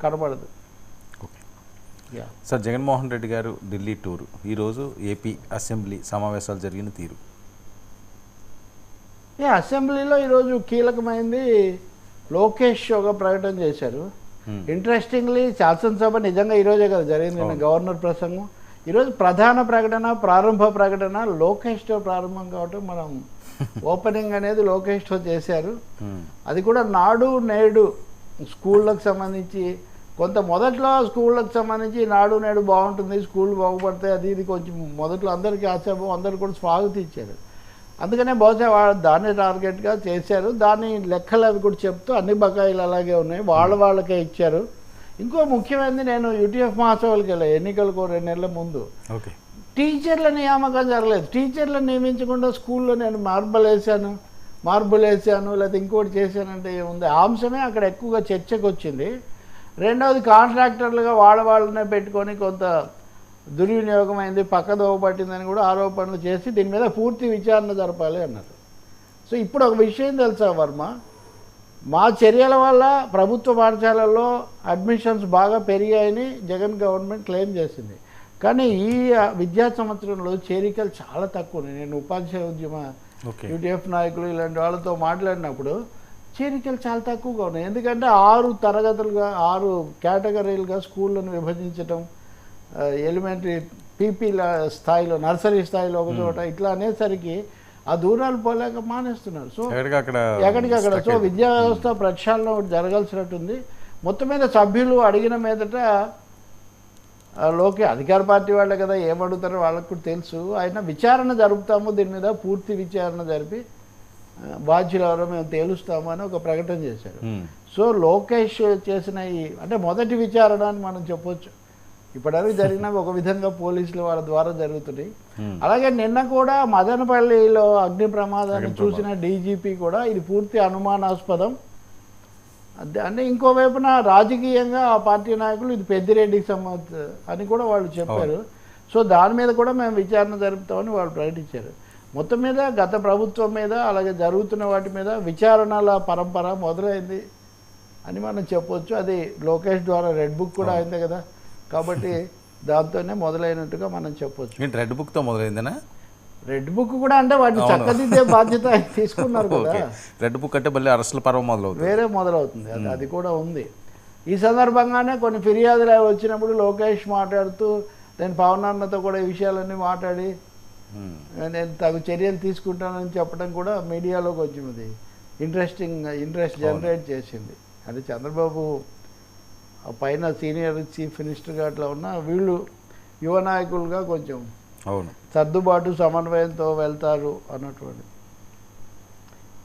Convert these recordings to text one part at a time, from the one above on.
కనబడదు. సార్, జగన్మోహన్ రెడ్డి గారు ఢిల్లీ టూర్, ఈరోజు ఏపీ అసెంబ్లీ సమావేశాలు జరిగిన తీరు. అసెంబ్లీలో ఈరోజు కీలకమైంది. లోకేష్ ఒక ప్రకటన చేశారు. ఇంట్రెస్టింగ్లీ శాసనసభ నిజంగా ఈరోజే కదా జరిగింది, గవర్నర్ ప్రసంగం. ఈరోజు ప్రధాన ప్రకటన, ప్రారంభ ప్రకటన లోకేష్తో ప్రారంభం కావటం, మనం ఓపెనింగ్ అనేది లోకేష్తో చేశారు. అది కూడా నాడు నేడు స్కూళ్ళకు సంబంధించి కొంత మొదట్లో స్కూళ్ళకు సంబంధించి నాడు నేడు బాగుంటుంది, స్కూల్ బాగుపడతాయి, అది ఇది కొంచెం మొదట్లో అందరికీ ఆశాభావం, అందరు కూడా స్వాగతించారు. అందుకనే బహుశా దాన్ని టార్గెట్గా చేశారు. దాని లెక్కలు అవి కూడా చెప్తూ అన్ని బకాయిలు అలాగే ఉన్నాయి, వాళ్ళకే ఇచ్చారు. ఇంకో ముఖ్యమైనది, నేను యూటీఎఫ్ మహాసభలకు వెళ్ళాను ఎన్నికలకు 2 నెలల ముందు. టీచర్ల నియామకం జరగలేదు. టీచర్లను నియమించకుండా స్కూల్లో నేను మార్బుల్ వేసాను లేకపోతే ఇంకోటి చేశానంటే ఏముంది, ఆ అంశమే అక్కడ ఎక్కువగా చర్చకు వచ్చింది. రెండవది, కాంట్రాక్టర్లుగా వాళ్ళనే పెట్టుకొని కొంత దుర్వినియోగం అయింది, పక్కదోవ పట్టిందని కూడా ఆరోపణలు చేసి దీని మీద పూర్తి విచారణ జరపాలి అన్నారు. సో ఇప్పుడు ఒక విషయం తెలుసా వర్మ, మా చర్యల వల్ల ప్రభుత్వ పాఠశాలల్లో అడ్మిషన్స్ బాగా పెరిగాయని జగన్ గవర్నమెంట్ క్లెయిమ్ చేసింది. కానీ ఈ విద్యా సంవత్సరంలో చేరికలు చాలా తక్కువ. నేను ఉపాధ్యాయ ఉద్యమ యూటీఎఫ్ నాయకులు ఇలాంటి వాళ్ళతో మాట్లాడినప్పుడు చేరికలు చాలా తక్కువగా ఉన్నాయి. ఎందుకంటే 6 తరగతులుగా 6 కేటగిరీలుగా స్కూళ్ళను విభజించడం, ఎలిమెంటరీ పీపీల స్థాయిలో, నర్సరీ స్థాయిలో ఒక చోట, ఇట్లా అనేసరికి ఆ దూరాలు పోలేక మానేస్తున్నారు. సో ఎక్కడికక్కడ సో విద్యా వ్యవస్థ ప్రక్షాళన ఒకటి జరగాల్సినట్టుంది. మొత్తం మీద సభ్యులు అడిగిన మీదట అధికార పార్టీ వాళ్ళే కదా, ఏమడుగుతారో వాళ్ళకు కూడా తెలుసు. ఆయన విచారణ జరుపుతాము, దీని మీద పూర్తి విచారణ జరిపి బాధ్యులు ఎవరో మేము తేలుస్తాము అని ఒక ప్రకటన చేశారు. సో లోకేష్ చేసిన అంటే మొదటి విచారణ అని మనం చెప్పొచ్చు. ఇప్పటివరకు జరిగినవి ఒక విధంగా పోలీసులు వాళ్ళ ద్వారా జరుగుతున్నాయి. అలాగే నిన్న కూడా మదనపల్లిలో అగ్ని ప్రమాదాన్ని చూసిన డీజీపీ కూడా ఇది పూర్తి అనుమానాస్పదం అంటే, ఇంకోవైపున రాజకీయంగా ఆ పార్టీ నాయకులు ఇది పెద్దిరెడ్డికి సంబంధించి అని కూడా వాళ్ళు చెప్పారు. సో దాని మీద కూడా మేము విచారణ జరుపుతామని వాళ్ళు ప్రకటించారు. మొత్తం మీద గత ప్రభుత్వం మీద అలాగే జరుగుతున్న వాటి మీద విచారణల పరంపర మొదలైంది అని మనం చెప్పొచ్చు. అది లోకేష్ ద్వారా రెడ్ బుక్ కూడా అయింది కదా, కాబట్టి దాంతోనే మొదలైనట్టుగా మనం చెప్పొచ్చు. రెడ్ బుక్తో మొదలైందనా? రెడ్ బుక్ కూడా అంటే వాటిని చక్కదిద్దే బాధ్యత తీసుకున్నారు కదా. రెడ్ బుక్ అంటే మళ్ళీ అరెస్టుల పర్వం మొదలవుతుంది. అది కూడా ఉంది. ఈ సందర్భంగానే కొన్ని ఫిర్యాదులు వచ్చినప్పుడు లోకేష్ మాట్లాడుతూ నేను పవన్ అన్నతో కూడా ఈ విషయాలన్నీ మాట్లాడి నేను తగు చర్యలు తీసుకుంటానని చెప్పడం కూడా మీడియాలో కొంచెం అది ఇంట్రెస్ట్ జనరేట్ చేసింది. అది చంద్రబాబు పైన సీనియర్ చీఫ్ మినిస్టర్గా అట్లా ఉన్న వీళ్ళు యువ నాయకులుగా కొంచెం సర్దుబాటు సమన్వయంతో వెళ్తారు అన్నటువంటి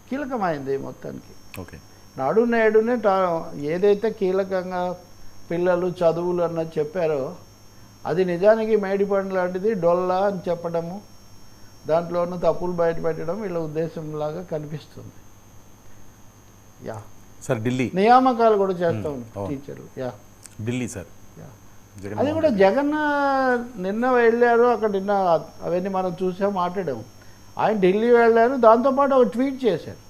కీలకమైంది మొత్తానికి. నాడు నేడునే ఏదైతే కీలకంగా పిల్లలు చదువులు అన్నది చెప్పారో అది నిజానికి మేడిపండు లాంటిది, డొల్లా అని చెప్పడము, దాంట్లో ఉన్న తప్పులు బయటపెట్టడం వీళ్ళ ఉద్దేశంలాగా కనిపిస్తుంది. సార్, ఢిల్లీ నియామకాలు కూడా చేస్తాం టీచర్లు. ఢిల్లీ సార్, అది కూడా జగన్ నిన్న వెళ్ళారు, అక్కడ నిన్న అవన్నీ మనం చూసాం, మాట్లాడాము. ఆయన ఢిల్లీ వెళ్ళారు, దాంతోపాటు ఒక ట్వీట్ చేశారు.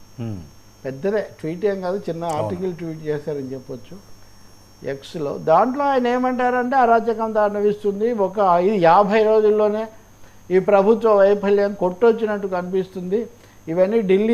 పెద్దదే ట్వీట్ ఏం కాదు, చిన్న ఆర్టికల్ ట్వీట్ చేశారని చెప్పొచ్చు ఎక్స్లో. దాంట్లో ఆయన ఏమంటారంటే అరాచకం తాండవిస్తుంది, ఒక 50 రోజుల్లోనే ఈ ప్రభుత్వ వైఫల్యం కొట్టొచ్చినట్టు కనిపిస్తుంది, ఇవన్నీ ఢిల్లీ